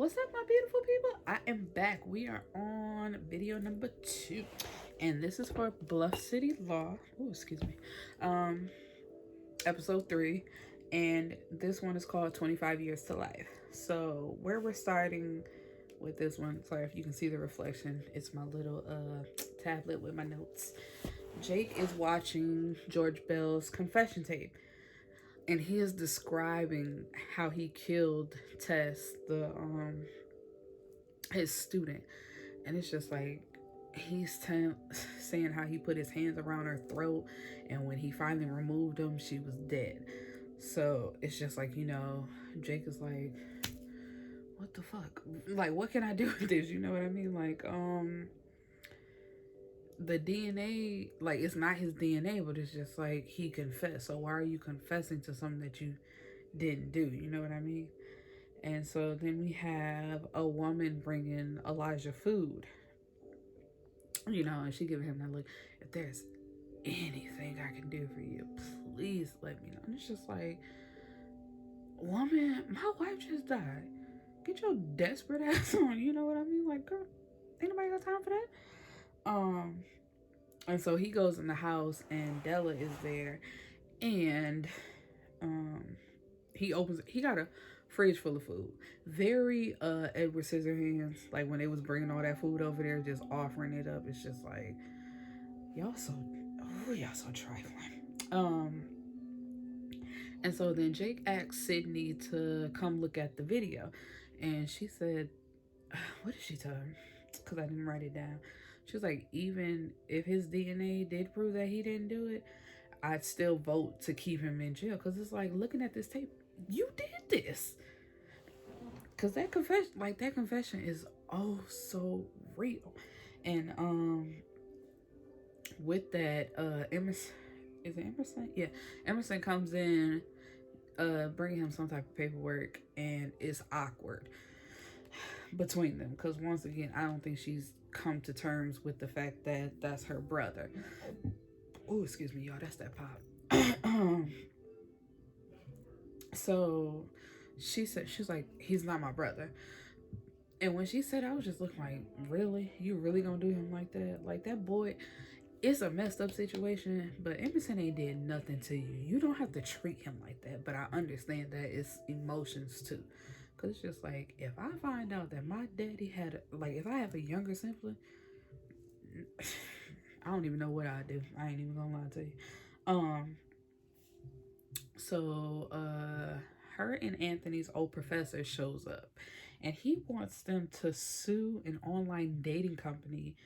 What's up, my beautiful people? I am back. We are on video number 2, and this is for Bluff City Law. Oh, excuse me. Episode 3, and this one is called 25 Years to Life. So where we're starting with this one, sorry if you can see the reflection, it's my little tablet with my notes. Jake is watching George Bell's confession tape, and he is describing how he killed Tess, the his student. And it's just like he's saying how he put his hands around her throat, and when he finally removed them, she was dead. So it's just like, Jake is like, what the fuck? Like, what can I do with this? You know what I mean? Like, the DNA, like, it's not his DNA, but it's just like he confessed. So why are you confessing to something that you didn't do? You know what I mean? And so then we have a woman bringing Elijah food, and she giving him that look. If there's anything I can do for you, please let me know. And it's just like, woman, my wife just died. Get your desperate ass on. You know what I mean? Like, girl, ain't nobody got time for that. And so he goes in the house, and Della is there, and he got a fridge full of food. Very Edward Scissorhands, like when they was bringing all that food over there, just offering it up. It's just like, y'all so trifling. And so then Jake asked Sydney to come look at the video, and she said, what did she tell him? Because I didn't write it down. She was like, even if his DNA did prove that he didn't do it, I'd still vote to keep him in jail. Because it's like, looking at this tape, you did this. Because that confession is oh so real. And with that, Emerson, is it Emerson? Yeah, Emerson comes in, bringing him some type of paperwork, and it's awkward between them. Because once again, I don't think she's come to terms with the fact that that's her brother. Oh, excuse me, y'all, that's that pop. So she said, she's like, he's not my brother. And when she said, I was just looking like, really? You really gonna do him like that? Like, that boy, it's a messed up situation, but Emerson ain't did nothing to you. You don't have to treat him like that. But I understand that it's emotions too. Because it's just like, if I find out that my daddy had, if I have a younger sibling, I don't even know what I'd do. I ain't even gonna lie to you. So her and Anthony's old professor shows up, and he wants them to sue an online dating company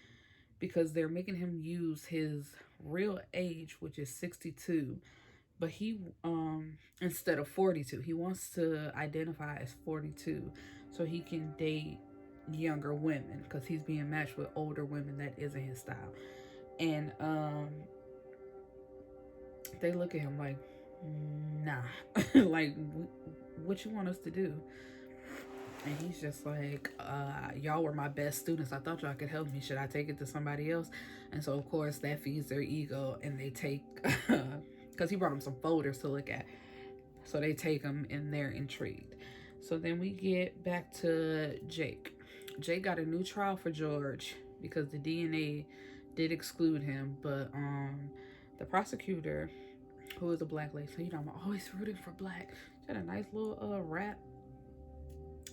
because they're making him use his real age, which is 62, but he instead of 42, he wants to identify as 42 so he can date younger women, because he's being matched with older women that isn't his style. And they look at him like, nah. Like, what you want us to do? And he's just like, y'all were my best students. I thought y'all could help me. Should I take it to somebody else? And so, of course, that feeds their ego, and they take, because he brought them some folders to look at. So they take them, and they're intrigued. So then we get back to Jake. Jake got a new trial for George because the DNA did exclude him, but the prosecutor, who is a black lady, so I'm always rooting for black. She had a nice little rap.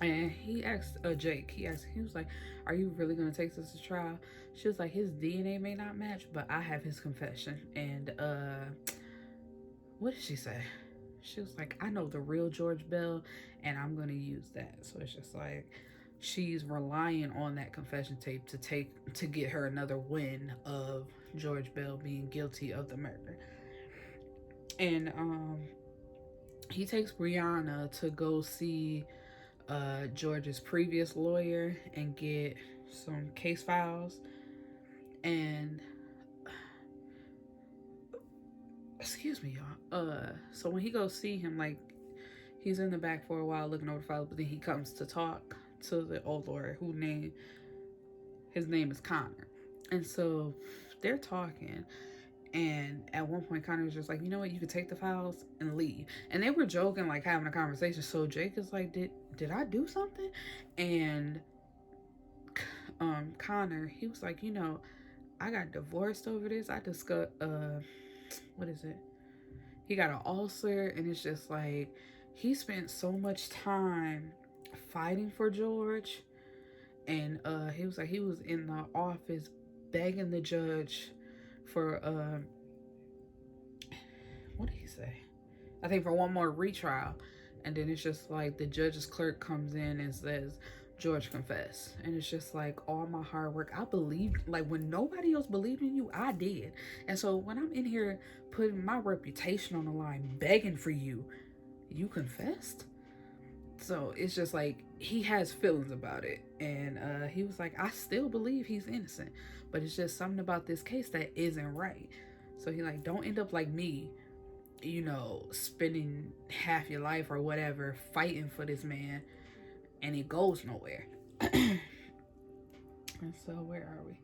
And he asked Jake, he was like, are you really going to take this to trial? She was like, his DNA may not match, but I have his confession. And what did she say? She was like, I know the real George Bell, and I'm going to use that. So it's just like, she's relying on that confession tape to get her another win of George Bell being guilty of the murder. And he takes Brianna to go see George's previous lawyer and get some case files. And excuse me, y'all. So when he goes see him, like, he's in the back for a while looking over the files, but then he comes to talk to the old lawyer, his name is Connor. And so they're talking, And at one point, Connor was just like, you know what, you could take the files and leave. And they were joking, like having a conversation. So Jake is like, did I do something? And Connor, he was like, I got divorced over this. I discussed what is it? He got an ulcer, and it's just like he spent so much time fighting for George, and he was like he was in the office begging the judge for what did he say? I think for one more retrial, and then it's just like the judge's clerk comes in and says George confessed, and it's just like all my hard work. I believed, like when nobody else believed in you, I did. And so when I'm in here putting my reputation on the line, begging for you, you confessed. So it's just like he has feelings about it, and he was like, I still believe he's innocent, but it's just something about this case that isn't right. So he like, don't end up like me, spending half your life or whatever fighting for this man, and it goes nowhere. And so where are we?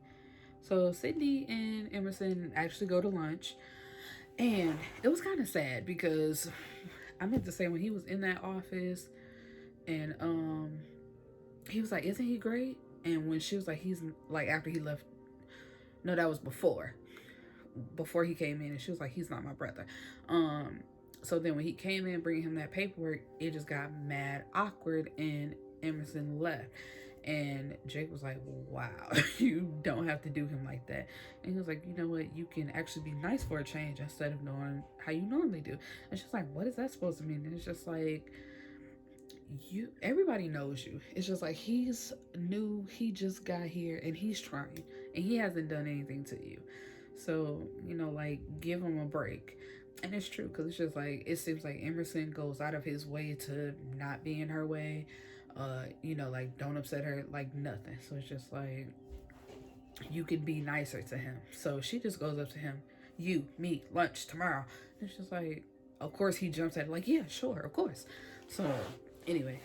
So Sydney and Emerson actually go to lunch, and it was kind of sad because I meant to say when he was in that office, and he was like, "Isn't he great?" And when she was like, "He's like," after he left, no, that was before he came in, and she was like, "He's not my brother." So then when he came in bringing him that paperwork, it just got mad awkward, and Emerson left. And Jake was like, wow, you don't have to do him like that. And he was like, you know what, you can actually be nice for a change instead of knowing how you normally do. And she's like, what is that supposed to mean? And it's just like, everybody knows you. It's just like he's new, he just got here, and he's trying, and he hasn't done anything to you. So, like, give him a break. And it's true, because it's just like, it seems like Emerson goes out of his way to not be in her way. Like, don't upset her, like nothing. So it's just like, you can be nicer to him. So she just goes up to him, you, me, lunch tomorrow. And it's just like, of course he jumps at it, like, yeah, sure, of course. So anyway,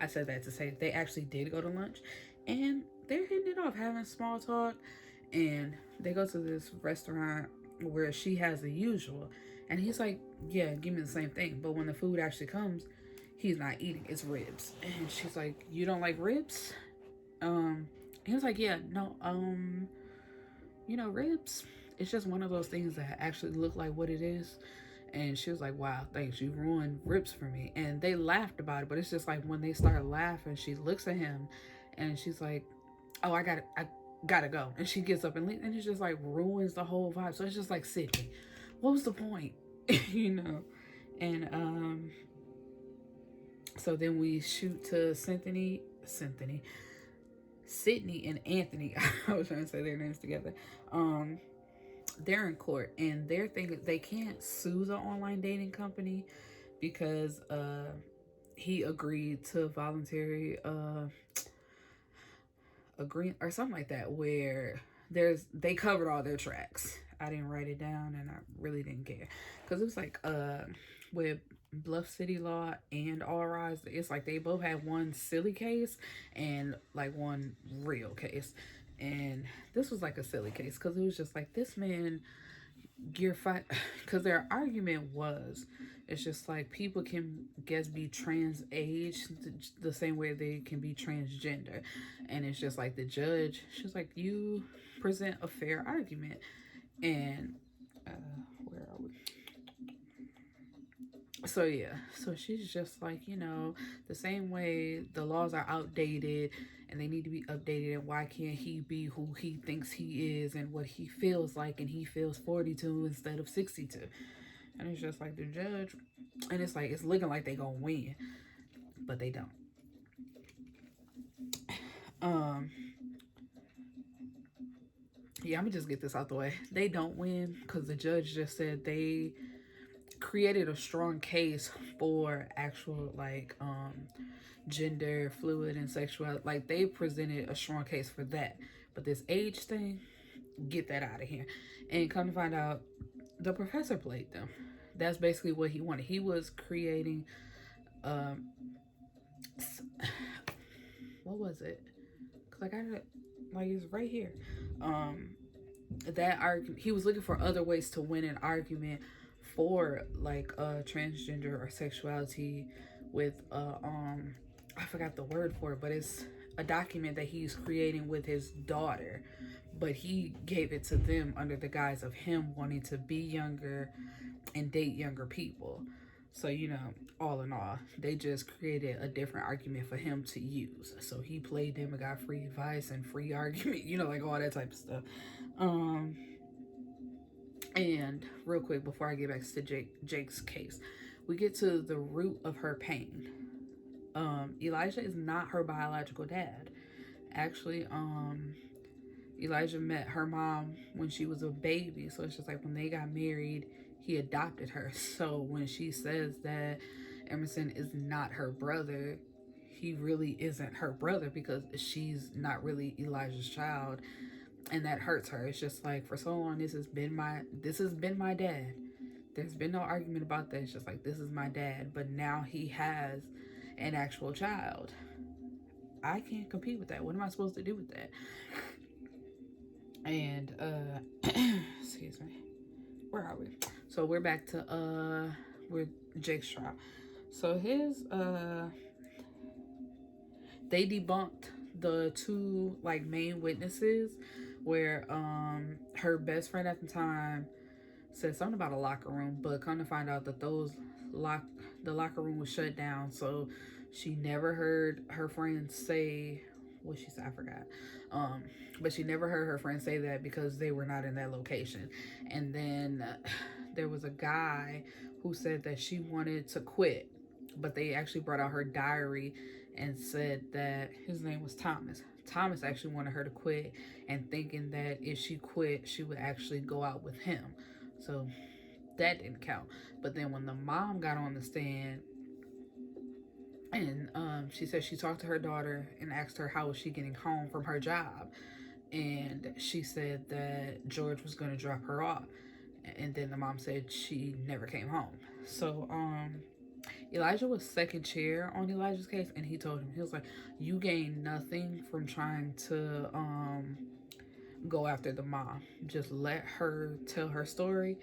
I said that to say they actually did go to lunch, and they're hitting it off, having small talk, and they go to this restaurant where she has the usual, and he's like, yeah, give me the same thing. But when the food actually comes, he's not eating. It's ribs. And she's like, you don't like ribs? He was like, yeah, no, ribs, it's just one of those things that actually look like what it is. And she was like, wow, thanks, you ruined ribs for me. And they laughed about it, but it's just like when they start laughing, she looks at him and she's like, oh, I gotta go. And she gets up and leaves, and it just like ruins the whole vibe. So it's just like, Sydney, what was the point? And so then we shoot to Sydney and Anthony. I was trying to say their names together. They're in court, and they're thinking they can't sue the online dating company because he agreed to voluntary agreement or something like that, where they covered all their tracks. I didn't write it down, and I really didn't care, because it was like with Bluff City Law and All Rise, it's like they both had one silly case and like one real case. And this was like a silly case, because it was just like, this man, you're fine. Because their argument was, it's just like people can be trans age the same way they can be transgender. And it's just like the judge, she's like, you present a fair argument. And where are we? So yeah, so she's just like, the same way the laws are outdated and they need to be updated, and why can't he be who he thinks he is and what he feels like, and he feels 42 instead of 62. And it's just like the judge, and it's like, it's looking like they gonna win, but they don't. Yeah, I'm gonna just get this out the way. They don't win because the judge just said they created a strong case for actual, like, gender fluid and sexuality. Like, they presented a strong case for that. But this age thing, get that out of here. And come to find out, the professor played them. That's basically what he wanted. He was creating what was it? Because I got it, like, it's right here. that argument, he was looking for other ways to win an argument for like transgender or sexuality with I forgot the word for it, but it's a document that he's creating with his daughter, but he gave it to them under the guise of him wanting to be younger and date younger people. So, all in all, they just created a different argument for him to use. So he played them and got free advice and free argument, like all that type of stuff. Um, and real quick before I get back to Jake's case, we get to the root of her pain. Elijah is not her biological dad. Actually, Elijah met her mom when she was a baby. So it's just like when they got married, he adopted her. So when she says that Emerson is not her brother, he really isn't her brother because she's not really Elijah's child, and that hurts her. It's just like for so long this has been my dad. There's been no argument about that. It's just like this is my dad, but now he has an actual child. I can't compete with that. What am I supposed to do with that? And excuse me, where are we? So we're back to with Jake's trial. So his they debunked the two like main witnesses where her best friend at the time said something about a locker room, but come to find out that the locker room was shut down, so she never heard her friend say what she said. I forgot. But she never heard her friend say that because they were not in that location. And then there was a guy who said that she wanted to quit, but they actually brought out her diary and said that his name was Thomas. Thomas actually wanted her to quit and thinking that if she quit, she would actually go out with him. So that didn't count. But then when the mom got on the stand and she said she talked to her daughter and asked her how was she getting home from her job, and she said that George was going to drop her off, and then the mom said she never came home. So Elijah was second chair on Elijah's case, and he told him, he was like, you gain nothing from trying to go after the mom. Just let her tell her story.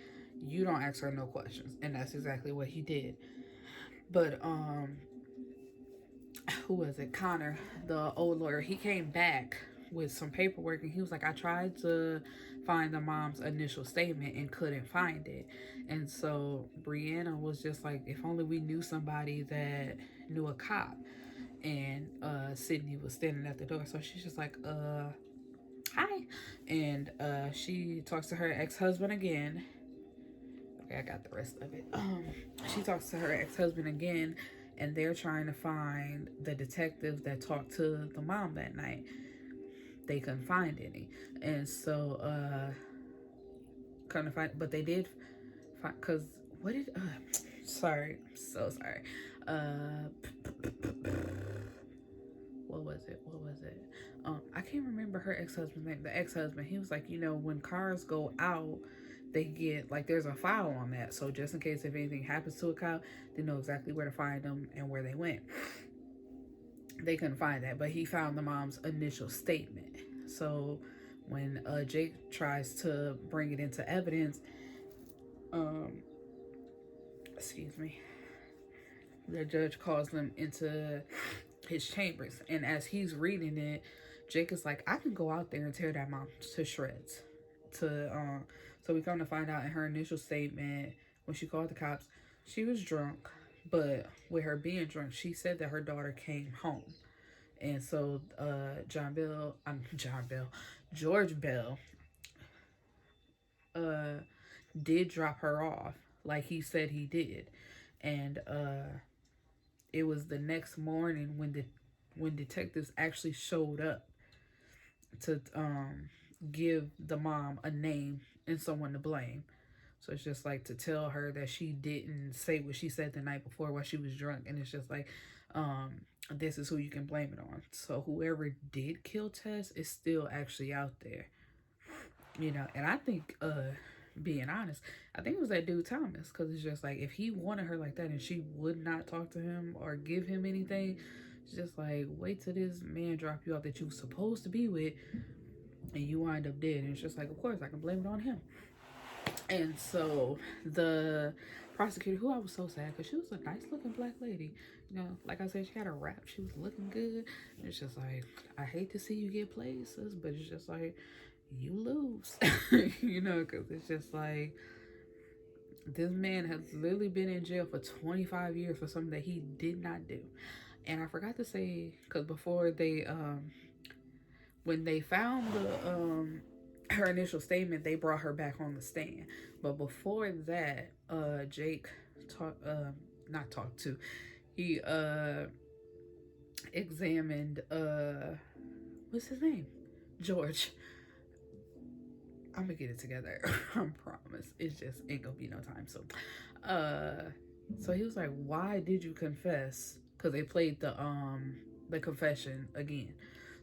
You don't ask her no questions. And that's exactly what he did. But who was it? Connor, the old lawyer, he came back with some paperwork and he was like, I tried to find the mom's initial statement and couldn't find it. And so Brianna was just like, if only we knew somebody that knew a cop. And Sydney was standing at the door, so she's just like, hi. And she talks to her ex-husband again. Okay, I got the rest of it. She talks to her ex-husband again, and they're trying to find the detective that talked to the mom that night. They couldn't find any. And so couldn't find, but they did find, because what did sorry, I'm so sorry. What was it? I can't remember her ex-husband's name. The ex-husband, he was like, when cars go out, they get, like, there's a file on that. So just in case if anything happens to a cop, they know exactly where to find them and where they went. They couldn't find that, but he found the mom's initial statement. So when Jake tries to bring it into evidence, excuse me, the judge calls them into his chambers, and as he's reading it, Jake is like, I can go out there and tear that mom to shreds. So we come to find out in her initial statement when she called the cops, she was drunk, but with her being drunk, she said that her daughter came home. And so George Bell did drop her off like he said he did. And it was the next morning when detectives actually showed up to give the mom a name and someone to blame. So it's just like to tell her that she didn't say what she said the night before while she was drunk. And it's just like, this is who you can blame it on. So whoever did kill Tess is still actually out there. And I think, being honest, I think it was that dude Thomas. Because it's just like, if he wanted her like that and she would not talk to him or give him anything, it's just like, wait till this man drop you off that you were supposed to be with. and you wind up dead. And it's just like, of course, I can blame it on him. And so the prosecutor, who I was so sad because she was a nice looking black lady, you know, like I said, she had a rap, she was looking good. And it's just like, I hate to see you get places, but it's just like, you lose, you know, because it's just like, this man has literally been in jail for 25 years for something that he did not do. And I forgot to say, because before when they found her initial statement, they brought her back on the stand. But before that, Jake talked, not talked to, he examined, what's his name? George. I'm gonna get it together. I promise. It's just ain't gonna be no time soon. So he was like, "Why did you confess?" Because they played the confession again.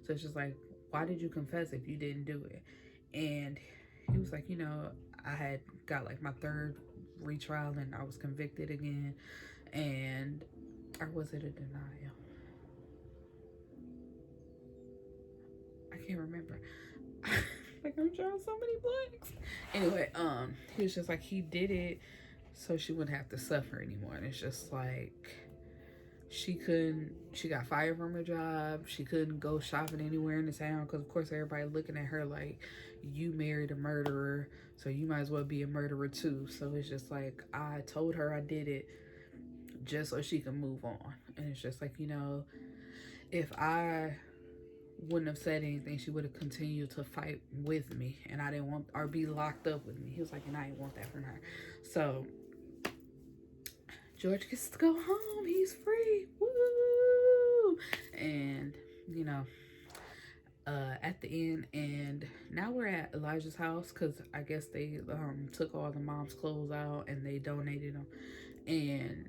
So it's just like, "Why did you confess if you didn't do it?" And he was like, "You know, I had got like my third retrial and I was convicted again, and or was it a denial? I can't remember." Like I'm drawing so many blanks. Anyway, he was just like he did it so she wouldn't have to suffer anymore. And it's just like she got fired from her job. She couldn't go shopping anywhere in the town because of course everybody looking at her like you married a murderer, so you might as well be a murderer too. So it's just like I told her I did it just so she can move on. And it's just like, you know, if I wouldn't have said anything, she would have continued to fight with me, and I didn't want or be locked up with me. He was like, and I didn't want that from her. So George gets to go home. He's free. Woo! And you know, at the end, and now we're at Elijah's house because I guess they took all the mom's clothes out and they donated them. And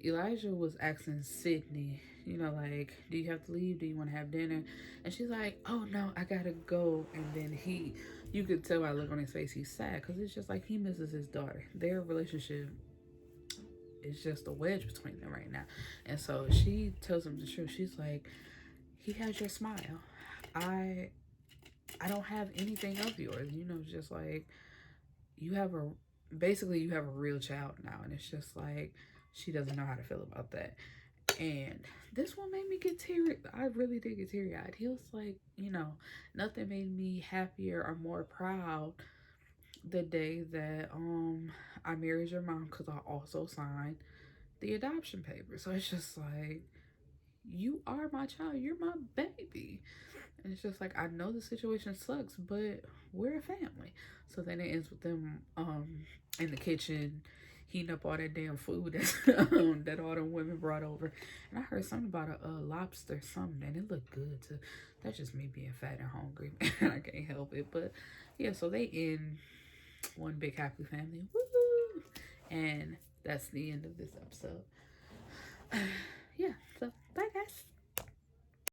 Elijah was asking Sydney, you know, like, do you have to leave? Do you want to have dinner? And she's like, oh no, I gotta go. And then you could tell by the look on his face, he's sad because it's just like he misses his daughter. Their relationship is just a wedge between them right now. And so she tells him the truth. She's like, he has your smile. I I don't have anything of yours. You know, just like you have a basically you have a real child now, and it's just like she doesn't know how to feel about that. And this one made me get teary. I really did get teary eyed. He was like, you know, nothing made me happier or more proud the day that I married your mom because I also signed the adoption paper. So it's just like you are my child. You're my baby. And it's just like I know the situation sucks, but we're a family. So then it ends with them in the kitchen heating up all that damn food that all them women brought over. And I heard something about a lobster something and it looked good too. That's just me being fat and hungry. I can't help it. But yeah, so they end one big happy family. Woo! And that's the end of this episode. Yeah, so bye guys.